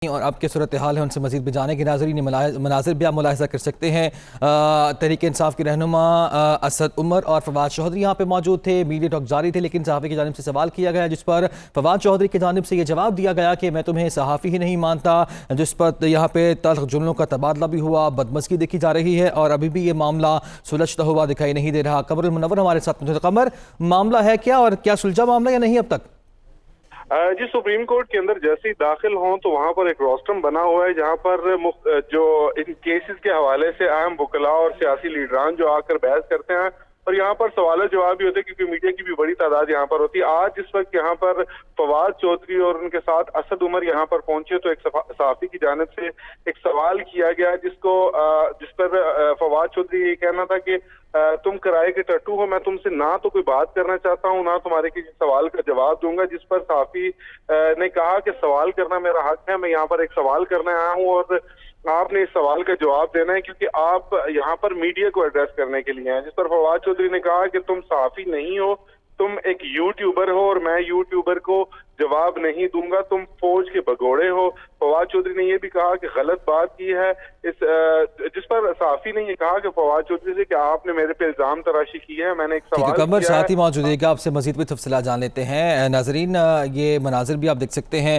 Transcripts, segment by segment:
اور اب کے صورتحال ہے ان سے مزید بھی جانے کے ناظرین مناظر بھی آپ ملاحظہ کر سکتے ہیں۔ تحریک انصاف کے رہنما اسد عمر اور فواد چوہدری یہاں پہ موجود تھے۔ میڈیا ٹاک جاری تھے لیکن صحافی کی جانب سے سوال کیا گیا جس پر فواد چوہدری کی جانب سے یہ جواب دیا گیا کہ میں تمہیں صحافی ہی نہیں مانتا، جس پر یہاں پہ تلخ جملوں کا تبادلہ بھی ہوا، بدمزگی دیکھی جا رہی ہے اور ابھی بھی یہ معاملہ سلجھتا ہوا دکھائی نہیں دے رہا۔ قمر المنور ہمارے ساتھ موجود ہے۔ قمر، معاملہ ہے کیا اور کیا سلجھا معاملہ یا نہیں اب تک؟ جی، سپریم کورٹ کے اندر جیسے ہی داخل ہوں تو وہاں پر ایک روسٹرم بنا ہوا ہے جہاں پر جو ان کیسز کے حوالے سے اہم وکلاء اور سیاسی لیڈران جو آ کر بحث کرتے ہیں اور یہاں پر سوال و جواب بھی ہوتے ہیں کیونکہ میڈیا کی بھی بڑی تعداد یہاں پر ہوتی ہے۔ آج اس وقت یہاں پر فواد چودھری اور ان کے ساتھ اسد عمر یہاں پر پہنچے تو ایک صحافی کی جانب سے ایک سوال کیا گیا جس پر فواد چودھری یہ کہنا تھا کہ تم کرائے کے ٹٹو ہو، میں تم سے نہ تو کوئی بات کرنا چاہتا ہوں نہ تمہارے کسی سوال کا جواب دوں گا، جس پر صحافی نے کہا کہ سوال کرنا میرا حق ہے، میں یہاں پر ایک سوال کرنے آیا ہوں اور آپ نے اس سوال کا جواب دینا ہے کیونکہ آپ یہاں پر میڈیا کو ایڈریس کرنے کے لیے ہیں۔ جس پر فواد چودھری نے کہا کہ تم صحافی نہیں ہو، تم ایک یوٹیوبر ہو اور میں یوٹیوبر کو جواب نہیں دوں گا، تم فوج کے بگوڑے ہو۔ فواد چودھری نے یہ بھی کہا کہ غلط بات کی ہے، جس پر صحافی نے یہ کہا کہ فواد چودھری سے کہ آپ نے میرے پہ الزام تراشی کی ہے، میں نے ایک سوال کیا ہے۔ قمر ساتھ ہی موجود ہے گا، آپ سے مزید بھی تفصیلات جان لیتے ہیں۔ ناظرین، یہ مناظر بھی آپ دیکھ سکتے ہیں،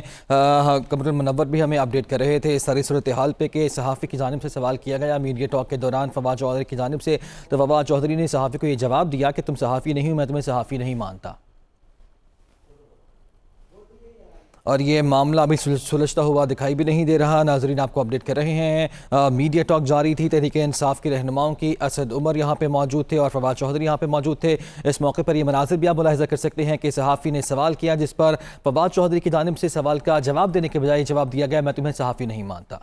قمر المنور بھی ہمیں اپڈیٹ کر رہے تھے اس ساری صورتحال پہ کہ صحافی کی جانب سے سوال کیا گیا میڈیا ٹاک کے دوران فواد چوہدری کی جانب سے، تو فواد چوہدری نے صحافی کو یہ جواب دیا کہ تم صحافی نہیں ہو، میں تمہیں صحافی نہیں مانتا، اور یہ معاملہ ابھی سلجھتا ہوا دکھائی بھی نہیں دے رہا۔ ناظرین آپ کو اپڈیٹ کر رہے ہیں، میڈیا ٹاک جاری تھی تحریک انصاف کے رہنماؤں کی، اسد عمر یہاں پہ موجود تھے اور فواد چوہدری یہاں پہ موجود تھے۔ اس موقع پر یہ مناظر بھی آپ ملاحظہ کر سکتے ہیں کہ صحافی نے سوال کیا جس پر فواد چوہدری کی جانب سے سوال کا جواب دینے کے بجائے جواب دیا گیا میں تمہیں صحافی نہیں مانتا۔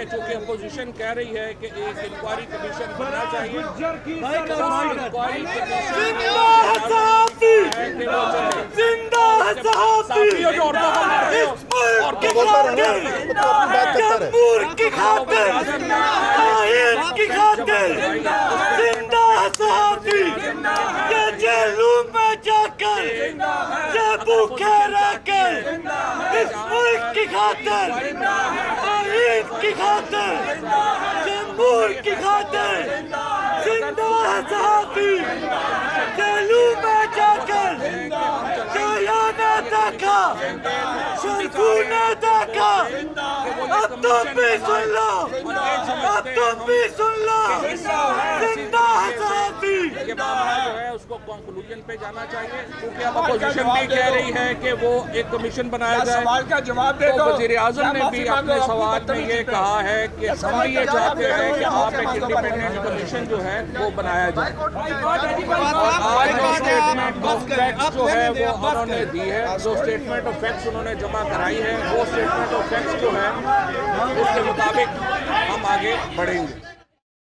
چونکہ اپوزیشن کہہ رہی ہے کہ ایک انکوائری کمیشن بننا چاہیے، کی خاطر جمہور کی خاطر زندہ ہے صحافی، جیلوں میں جا کر شایہ نے دیکھا، شرفو نے دیکھا، اب تم بھی سن لو، اب تم بھی سن لو، زندہ ہے صحافی۔ یہ معاملہ جو ہے اس کو کنکلوژن پہ جانا چاہیے کیونکہ اب اپوزیشن بھی کہہ رہی ہے کہ وہ ایک کمیشن بنایا جائے۔ سوال کا جواب دے دو۔ وزیر اعظم نے بھی اپنے سوال میں یہ کہا ہے کہ ہم بھی یہ چاہتے ہیں کہ آپ ایک انڈیپینڈنٹ کمیشن جو ہے وہ بنایا جائے، اور آج جو اسٹیٹمنٹ آف فیکٹس جو ہے وہ انہوں نے دی ہے، جو اسٹیٹمنٹ آف فیکٹس انہوں نے جمع کرائی ہے وہ اسٹیٹمنٹ آف فیکٹس جو ہے اس کے مطابق ہم آگے بڑھیں گے۔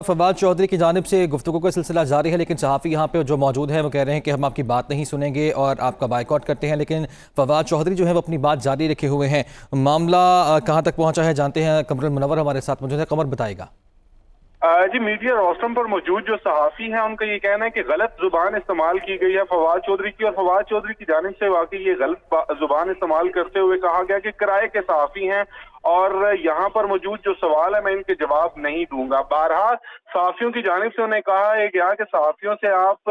فواد چوہدری کی جانب سے گفتگو کا سلسلہ جاری ہے لیکن صحافی یہاں پہ جو موجود ہیں وہ کہہ رہے ہیں کہ ہم آپ کی بات نہیں سنیں گے اور آپ کا بائیکاٹ کرتے ہیں، لیکن فواد چوہدری جو ہے وہ اپنی بات جاری رکھے ہوئے ہیں۔ معاملہ کہاں تک پہنچا ہے جانتے ہیں، قمر المنور ہمارے ساتھ موجود ہے، قمر بتائے گا۔ جی، میڈیا روسٹرم پر موجود جو صحافی ہیں ان کا یہ کہنا ہے کہ غلط زبان استعمال کی گئی ہے فواد چوہدری کی، اور فواد چوہدری کی جانب سے واقعی یہ غلط زبان استعمال کرتے ہوئے کہا گیا کہ کرائے کے صحافی ہیں اور یہاں پر موجود جو سوال ہے میں ان کے جواب نہیں دوں گا۔ بہرحال صحافیوں کی جانب سے انہیں کہا ہے کہ کہ صحافیوں سے آپ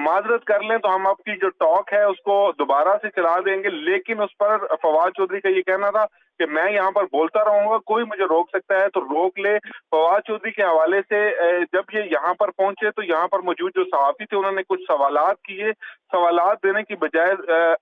معذرت کر لیں تو ہم آپ کی جو ٹاک ہے اس کو دوبارہ سے چلا دیں گے، لیکن اس پر فواد چوہدری کا یہ کہنا تھا کہ میں یہاں پر بولتا رہوں گا، کوئی مجھے روک سکتا ہے تو روک لے۔ فواد چوہدری کے حوالے سے جب یہ یہاں پر پہنچے تو یہاں پر موجود جو صحافی تھے انہوں نے کچھ سوالات کیے، سوالات دینے کی بجائے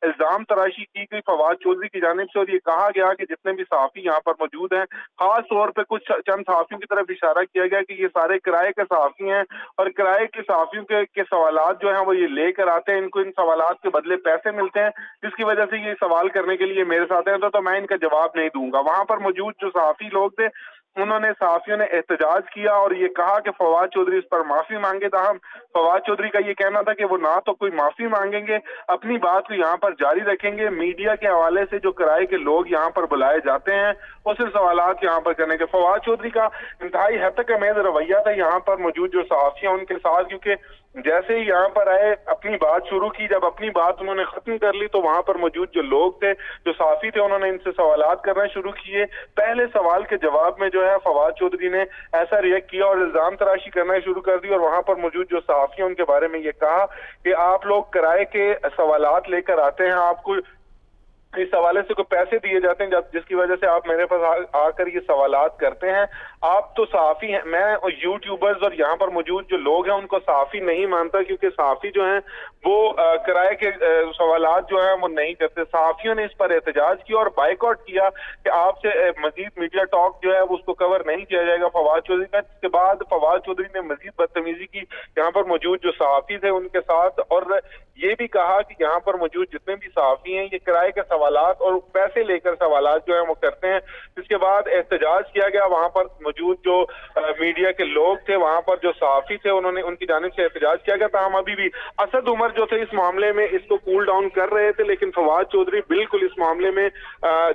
الزام تراشی کی گئی فواد چوہدری کی جانب سے، اور یہ کہا گیا کہ جتنے بھی صحافی یہاں پر موجود ہیں، خاص طور پہ کچھ چند صحافیوں کی طرف اشارہ کیا گیا کہ یہ سارے کرائے کے صحافی ہیں اور کرائے کے صحافیوں کے سوالات جو ہیں وہ یہ لے کر آتے ہیں، ان کو ان سوالات کے بدلے پیسے ملتے ہیں، جس کی وجہ سے یہ سوال کرنے کے لیے میرے ساتھ ہیں تو میں ان کا جواب نہیں دوں گا۔ وہاں پر موجود جو صحافی لوگ تھے उन्होंने सहाफियों ने एहतजाज किया और ये कहा कि फवाद चौधरी इस पर माफी मांगे। ताहम फवाद चौधरी का ये कहना था कि वो ना तो कोई माफी मांगेंगे, अपनी बात को यहाँ पर जारी रखेंगे। मीडिया के हवाले से जो किराए के लोग यहाँ पर बुलाए जाते हैं वो सिर्फ सवालात यहाँ पर करने के। फवाद चौधरी का इंतहाई हद तक अमेज रवैया था यहाँ पर मौजूद जो सहाफियां उनके साथ, क्योंकि जैसे ही यहाँ पर आए अपनी बात शुरू की, जब अपनी बात उन्होंने खत्म कर ली तो वहां पर मौजूद जो लोग थे, जो सहाफी थे, उन्होंने इनसे सवालात करना शुरू किए। पहले सवाल के जवाब में जो है फवाद चौधरी ने ऐसा रिएक्ट किया और इल्जाम तराशी करना शुरू कर दी और वहां पर मौजूद जो सहाफी उनके बारे में ये कहा कि आप लोग किराए के सवालात लेकर आते हैं, आपको इस हवाले से कोई पैसे दिए जाते हैं जिसकी वजह से आप मेरे पास आकर ये सवालात करते हैं। आप तो सहाफी हैं, मैं और यूट्यूबर्स और यहाँ पर मौजूद जो लोग हैं उनको सहाफी नहीं मानता, क्योंकि सहाफी जो हैं वो किराए के सवालात जो हैं वो नहीं करते। सहाफियों ने इस पर एहतजाज किया और बाइकआउट किया कि आपसे मजीद मीडिया टॉक जो है वो उसको कवर नहीं किया जाएगा फवाद चौधरी का। जिसके बाद फवाद चौधरी ने मजीद बदतमीजी की यहाँ पर मौजूद जो सहाफी थे उनके साथ, और ये भी कहा कि यहाँ पर मौजूद जितने भी सहाफी हैं ये किराए के सवालात और पैसे लेकर सवालात जो है वो करते हैं। इसके बाद एहतजाज किया गया, वहां पर मौजूद जो मीडिया के लोग थे, वहां पर जो सहाफी थे, उन्होंने उनकी जानिब से एहतजाज किया गया था। हम अभी भी असद उमर जो थे इस मामले में इसको कूल डाउन कर रहे थे, लेकिन फवाद चौधरी बिल्कुल इस मामले में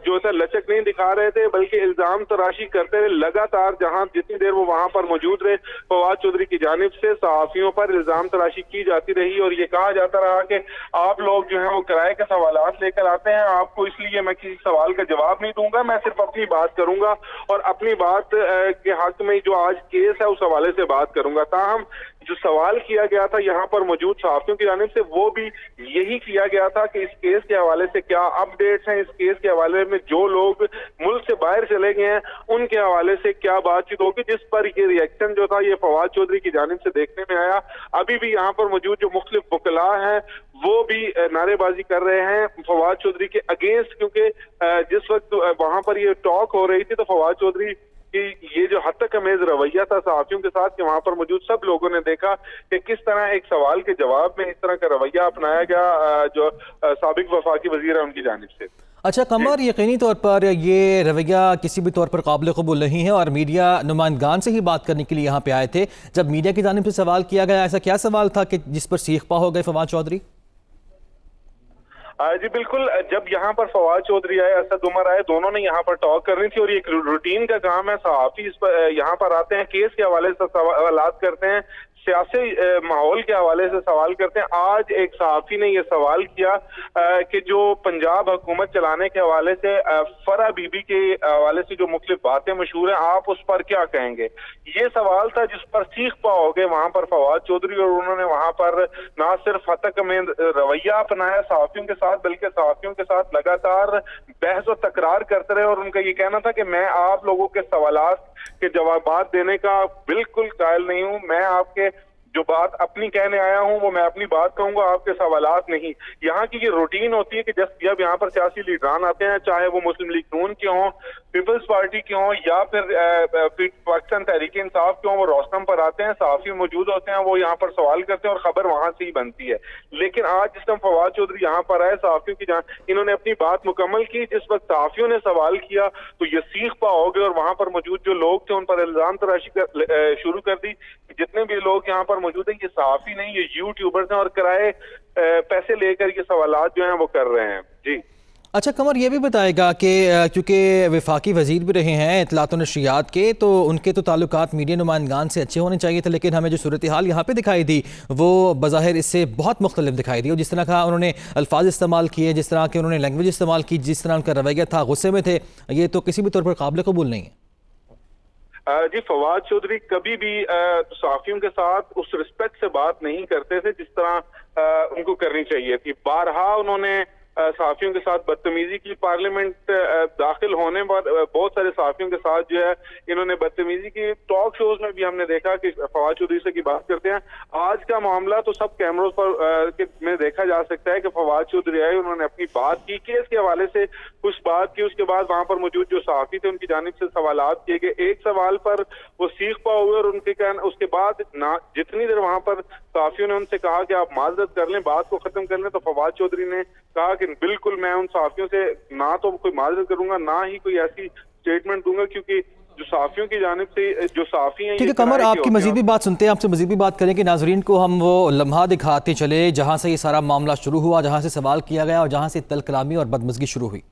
जो है लचक नहीं दिखा रहे थे, बल्कि इल्जाम तराशी करते हुए लगातार जहां जितनी देर वो वहां पर मौजूद रहे फवाद चौधरी की जानिब से सहाफियों पर इल्जाम तराशी की जाती रही और ये कहा जाता रहा कि आप लोग जो है वो किराए के सवालात लेकर आते हैं, आपको इसलिए मैं किसी सवाल का जवाब नहीं दूंगा, मैं सिर्फ अपनी बात करूंगा और अपनी बात के हक में जो आज केस है उस हवाले से बात करूंगा। ताहम जो सवाल किया गया था यहाँ पर मौजूद सहाफियों की जानिब से वो भी यही किया गया था कि इस केस के हवाले से क्या अपडेट्स हैं, इस केस के हवाले में जो लोग मुल्क से बाहर चले गए हैं उनके हवाले से क्या बातचीत होगी, जिस पर ये रिएक्शन जो था ये फवाद चौधरी की जानिब से देखने में आया। अभी भी यहाँ पर मौजूद जो मुख्तलिफ वकला हैं वो भी नारेबाजी कर रहे हैं फवाद चौधरी के अगेंस्ट, क्योंकि जिस वक्त वहां पर ये टॉक हो रही थी तो फवाद चौधरी कि ये जो हद तक अमेज रवैया था सहाफियों के साथ कि वहां पर मौजूद सब लोगों ने देखा कि किस तरह एक सवाल के जवाब में इस तरह का रवैया अपनाया गया जो साबिक वफाकी वजीर है उनकी जानिब से। अच्छा कमर, यकीनी तौर पर ये रवैया किसी भी तौर पर काबिल कबूल नहीं है और मीडिया नुमाइंदगान से ही बात करने के लिए यहाँ पे आए थे। जब मीडिया की जानिब से सवाल किया गया, ऐसा क्या सवाल था कि जिस पर सीख पा हो गए फवाद चौधरी? जी बिल्कुल, जब यहाँ पर फवाद चौधरी आए, असद उमर आए, दोनों ने यहाँ पर टॉक करनी थी और ये एक रूटीन का काम है। सहाफी इस पर यहाँ पर आते हैं, केस के हवाले से सवालात करते हैं, सियासी माहौल के हवाले से सवाल करते हैं। आज एक सहाफी ने यह सवाल किया कि जो पंजाब हुकूमत चलाने के हवाले से फरा बीबी के हवाले से जो मुख्तलिफ बातें मशहूर हैं, आप उस पर क्या कहेंगे? ये सवाल था जिस पर सीख पाओगे वहां पर फवाद चौधरी, और उन्होंने वहां पर ना सिर्फ हतक में रवैया अपनाया सहाफियों के साथ, बल्कि सहाफियों के साथ लगातार बहस और तकरार करते रहे और उनका ये कहना था कि मैं आप लोगों के सवालात के जवाबात देने का बिल्कुल कायल नहीं हूं, मैं आपके जो बात अपनी कहने आया हूं वो मैं अपनी बात कहूंगा, आपके सवालात नहीं। यहाँ की ये रूटीन होती है कि जब यहाँ पर सियासी लीडरान आते हैं, चाहे वो मुस्लिम लीग नून के हों, पीपल्स पार्टी के हों या फिर पाकिस्तान तहरीक इंसाफ के हों, वो रोस्टम पर आते हैं, सहाफी मौजूद होते हैं, वो यहाँ पर सवाल करते हैं और खबर वहां से ही बनती है। लेकिन आज जिस टाइम फवाद चौधरी यहाँ पर आए, सहाफियों की इन्होंने अपनी बात मुकम्मल की, जिस वक्त सहाफियों ने सवाल किया तो ये सीख पाओगे और वहां पर मौजूद जो लोग थे उन पर इल्जाम तराशी शुरू कर दी। जितने भी लोग यहाँ पर मौजूद हैं ये सहाफी नहीं, ये यूट्यूबर्स हैं और किराए पैसे लेकर ये सवालात जो हैं वो कर रहे हैं। जी अच्छा कमर, ये भी बताएगा कि क्योंकि वफाकी वजीर भी रहे हैं इत्तलात व नशरियात के, तो उनके तो ताल्लुकात मीडिया नुमाइंदगान से अच्छे होने चाहिए थे, लेकिन हमें जो सूरत हाल यहाँ पे दिखाई दी वो बज़ाहिर इससे बहुत मुख्तलिफ दिखाई दी। और जिस तरह का उन्होंने अल्फाज इस्तेमाल किए, जिस तरह के उन्होंने लैंग्वेज इस्तेमाल की, जिस तरह उनका रवैया था, गुस्से में थे, ये तो किसी भी तौर पर काबिल कबूल नहीं है। जी फवाद चौधरी कभी भी सहाफियों के साथ उस रिस्पेक्ट से बात नहीं करते थे जिस तरह उनको करनी चाहिए थी। बारहा उन्होंने सहाफियों के साथ बदतमीजी की। पार्लियामेंट दाखिल होने पर बहुत सारे सहाफियों के साथ जो है इन्होंने बदतमीजी की। टॉक शोज में भी हमने देखा कि फवाद चौधरी से की बात करते हैं। आज का मामला तो सब कैमरों पर में देखा जा सकता है कि फवाद चौधरी आए, उन्होंने अपनी बात की, केस के हवाले से कुछ बात की, उसके बाद वहां पर मौजूद जो सहाफी थे उनकी जानिब से सवालात किए गए। एक सवाल पर वो सीख पाओ हुए और उनके कहना, उसके बाद ना जितनी देर वहां पर सहाफियों ने उनसे कहा कि आप माजरत कर लें, बात को खत्म कर लें, तो फवाद चौधरी ने कहा कि बिल्कुल मैं उन सहाफियों से ना तो कोई माजरत करूंगा, ना ही कोई ऐसी स्टेटमेंट दूंगा, क्योंकि जो सहाफियों की जानिब से जो सहाफी हैं, ठीक है कमर, आपकी मजीद भी बात सुनते हैं, आपसे मजीद भी बात करें कि नाजरीन को हम वो लम्हा दिखाते चले जहाँ से ये सारा मामला शुरू हुआ, जहाँ से सवाल किया गया और जहाँ से तल कलामी और बदमज़गी शुरू हुई।